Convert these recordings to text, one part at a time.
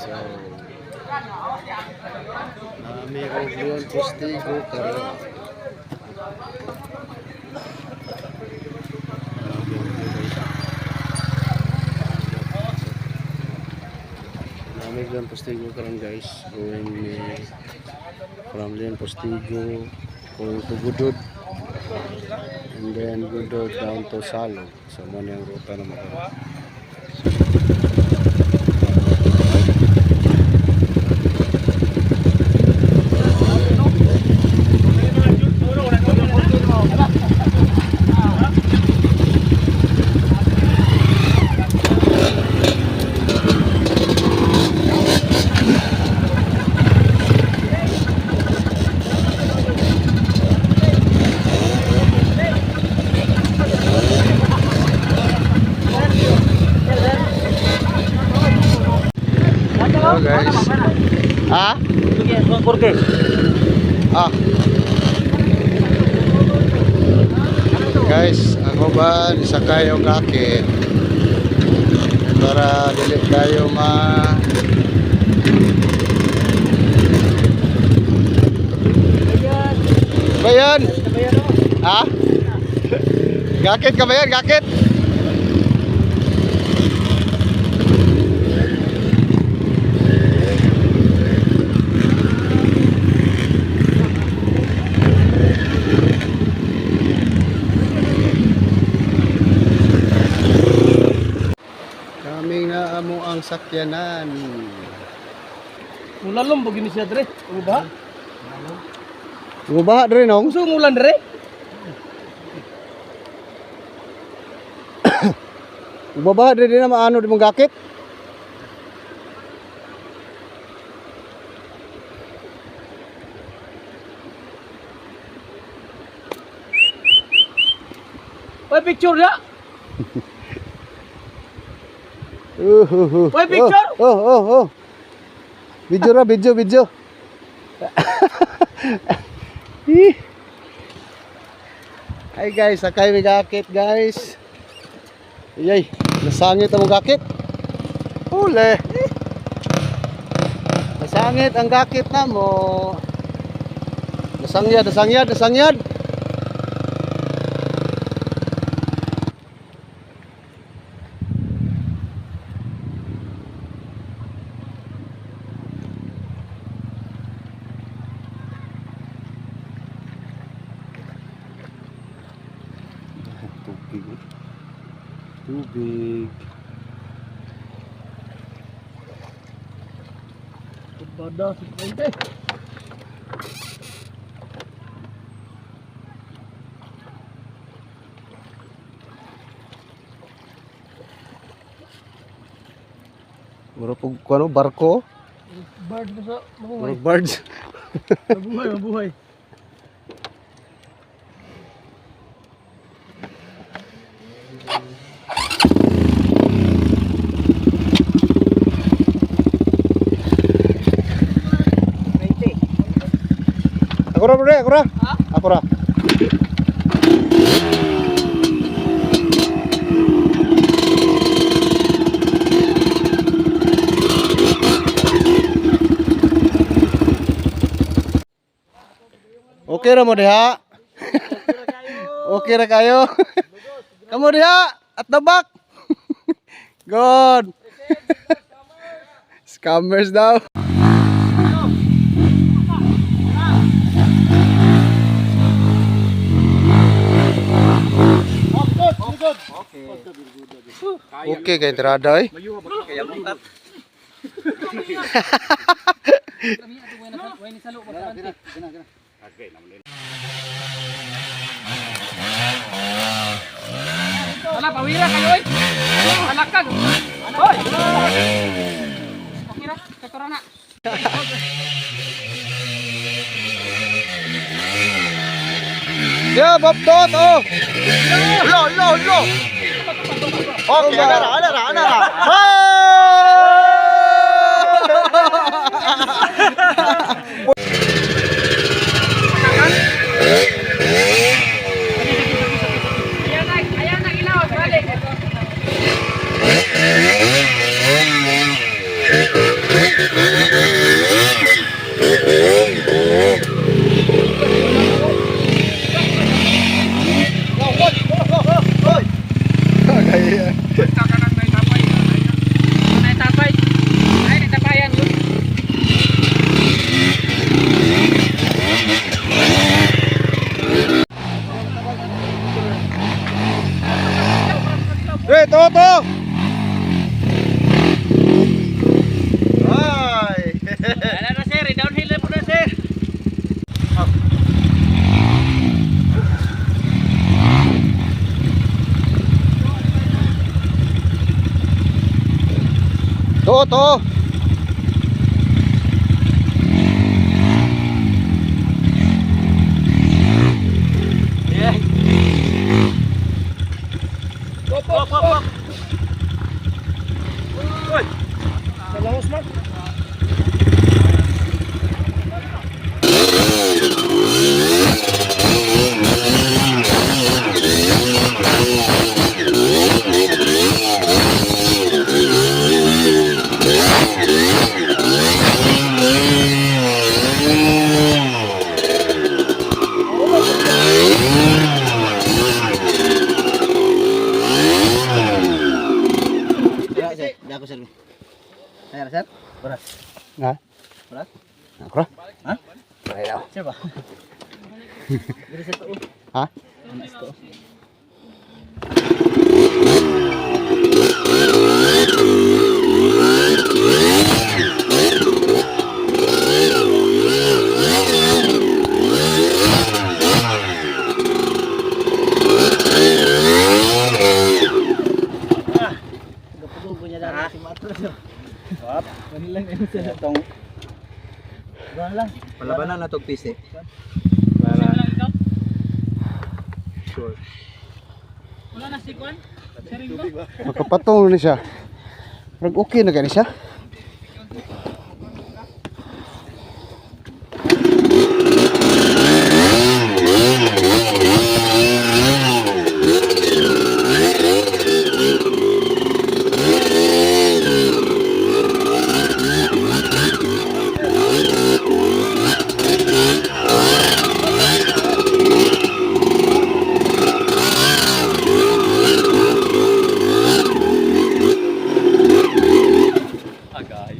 So, may Leon Postigo karon. May Leon Postigo karon guys. Going from Leon Postigo going to Budod. And then Budod down to Salog. So, mo yung ruta na makaroon. Hello guys. Ah? Ah. Guys, ako ba isakay og akit para dili tayo Bayan. Ah? Gakit ka ba yan? Gakit? Kami nga amo ang sakyanan. Mulalom begini siya dre, ubah. Gubaha dre nong. Uso mulan dre. Gubaha dre di na maano di mong gakit. Oy picture ya. Oy picture. Oh. Video ra, video. Hi guys, sakay may gakit guys. Yay, nasangit ang gakit. Huli. Nasangit ang gakit na mo. Nasangyad. Tubig. Bada si Konde. Mura po kuno barko. Bird sa mabuhay. Birds. Mabuhay. Ako ra. Okay ra mo diha. Okay ra kayo. Kamu diha at the back. Good. Scammers daw. Okay kay entrada eh. Wala pawira kayo oy. Alakag. Hoy. Okay ra, katora na. Ya, babdot oh. Lo. Okay, ana. Ayan na ginawa balik. to. Yeah. Pop. Uy. Salawas man. Ako sir. Ayan sir. Berat. Ha? Berat. Ako. Ha? Ayaw. Sir ba? Dari sa to. Ha? Anak sa to. Punya darah si Matro. Wap. Lang yun sir. Itong wala. Palabanan na tong pisi. Wala. Sure. Wala na si Kwan. Sering ba? Makapatong na siya. Parang okay na gani siya.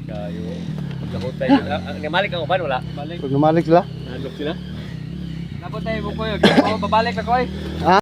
Kayo. Pagkakutay yun. Namalik ang uban, wala? Balik. Pag lumalik sila. Nandok sila? Napot tayo mo ko yun. Babalik na ko eh.